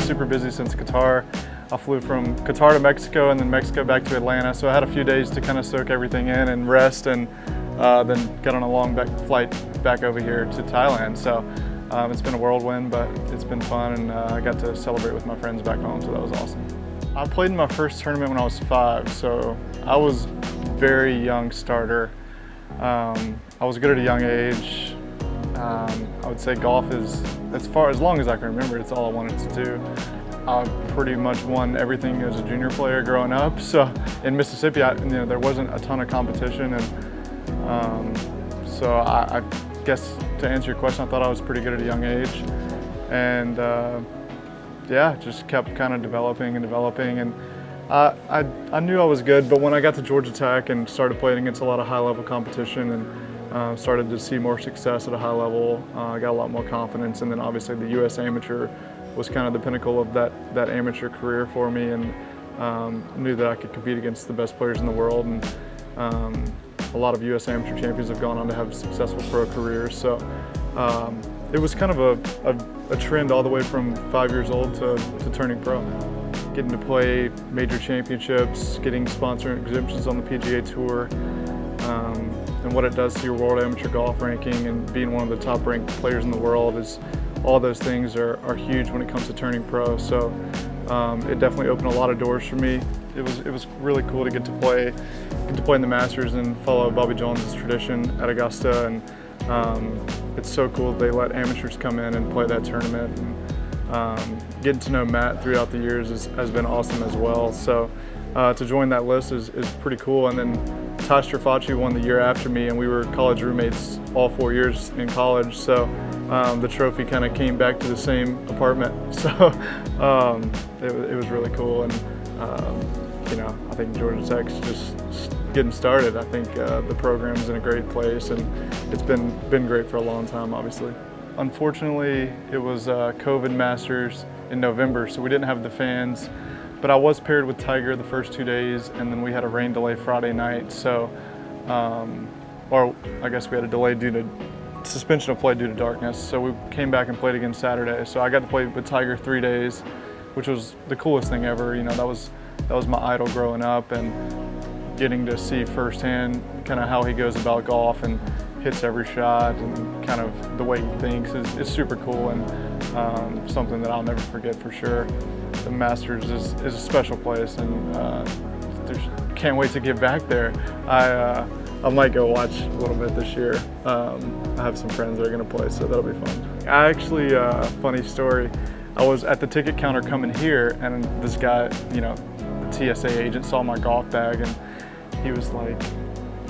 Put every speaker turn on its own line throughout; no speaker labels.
super busy since Qatar. I flew from Qatar to Mexico and then Mexico back to Atlanta, so I had a few days to kind of soak everything in and rest, and then got on a long flight back over here to Thailand. So it's been a whirlwind, but it's been fun, and I got to celebrate with my friends back home, so that was awesome. I played in my first tournament when I was 5, so I was very young starter. I was good at a young age. I would say golf is, as long as I can remember, it's all I wanted to do. I pretty much won everything as a junior player growing up. So in Mississippi, there wasn't a ton of competition, and so I guess to answer your question, I thought I was pretty good at a young age, and yeah, just kept kind of developing, and I knew I was good. But when I got to Georgia Tech and started playing against a lot of high-level competition and started to see more success at a high level, I got a lot more confidence, and then obviously the U.S. Amateur was kind of the pinnacle of that amateur career for me, and knew that I could compete against the best players in the world, and a lot of U.S. Amateur champions have gone on to have successful pro careers. So it was kind of a trend all the way from 5 years old to turning pro. Getting to play major championships, getting sponsor exemptions on the PGA Tour, and what it does to your World Amateur Golf ranking, and being one of the top ranked players in the world, is all those things are huge when it comes to turning pro. So it definitely opened a lot of doors for me. It was really cool to get to play in the Masters and follow Bobby Jones's tradition at Augusta, and it's so cool that they let amateurs come in and play that tournament. And getting to know Matt throughout the years has been awesome as well. So to join that list is pretty cool. And then Ty Strafacci won the year after me, and we were college roommates all 4 years in college. So the trophy kind of came back to the same apartment. So it was really cool. And I think Georgia Tech's just getting started. I think the program's in a great place, and it's been great for a long time, obviously. Unfortunately, it was COVID Masters in November, so we didn't have the fans. But I was paired with Tiger the first 2 days, and then we had a rain delay Friday night. So, or I guess we had a delay due to suspension of play due to darkness. So we came back and played again Saturday. So I got to play with Tiger 3 days, which was the coolest thing ever. That was my idol growing up, and getting to see firsthand kind of how he goes about golf and hits every shot, and kind of the way he thinks is super cool, and something that I'll never forget for sure. The Masters is a special place, and can't wait to get back there. I might go watch a little bit this year. I have some friends that are going to play, so that'll be fun. I actually, funny story, I was at the ticket counter coming here, and this guy, the TSA agent, saw my golf bag, and he was like,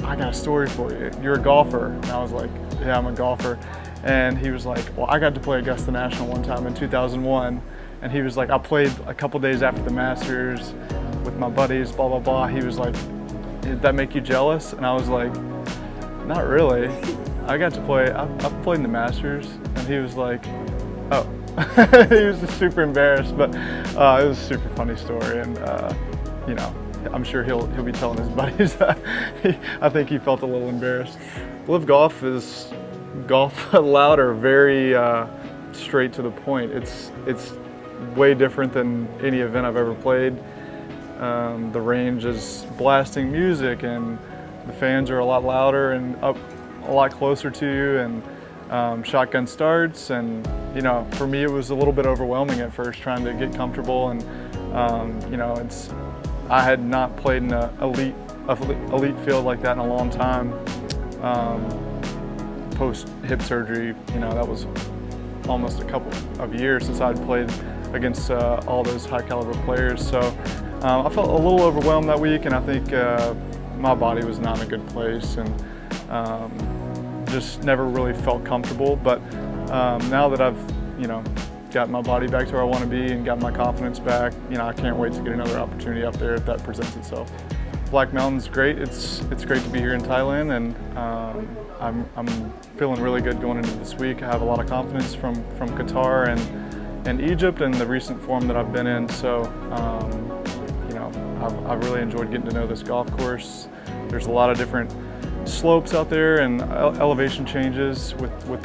"I got a story for you. You're a golfer." And I was like, "Yeah, I'm a golfer." And he was like, "Well, I got to play Augusta National one time in 2001. And he was like, I played a couple days after the Masters with my buddies, blah, blah, blah." He was like, "Did that make you jealous?" And I was like, "Not really. I got to play, I've played in the Masters." And he was like, "Oh." He was just super embarrassed, but it was a super funny story. And, I'm sure he'll be telling his buddies that I think he felt a little embarrassed. LIV Golf is golf louder, very straight to the point. It's way different than any event I've ever played. The range is blasting music, and the fans are a lot louder and up a lot closer to you, and shotgun starts, and for me it was a little bit overwhelming at first trying to get comfortable, and I had not played in an elite field like that in a long time. Post hip surgery, that was almost a couple of years since I'd played against all those high caliber players. So I felt a little overwhelmed that week, and I think my body was not in a good place, and just never really felt comfortable. But now that I've got my body back to where I want to be and got my confidence back, I can't wait to get another opportunity up there if that presents itself. Black Mountain's great. It's great to be here in Thailand, and I'm feeling really good going into this week. I have a lot of confidence from Qatar and Egypt and the recent form that I've been in. So I've really enjoyed getting to know this golf course. There's a lot of different slopes out there and elevation changes with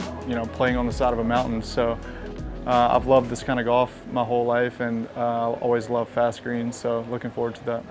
playing on the side of a mountain. So I've loved this kind of golf my whole life, and always loved fast greens, so looking forward to that.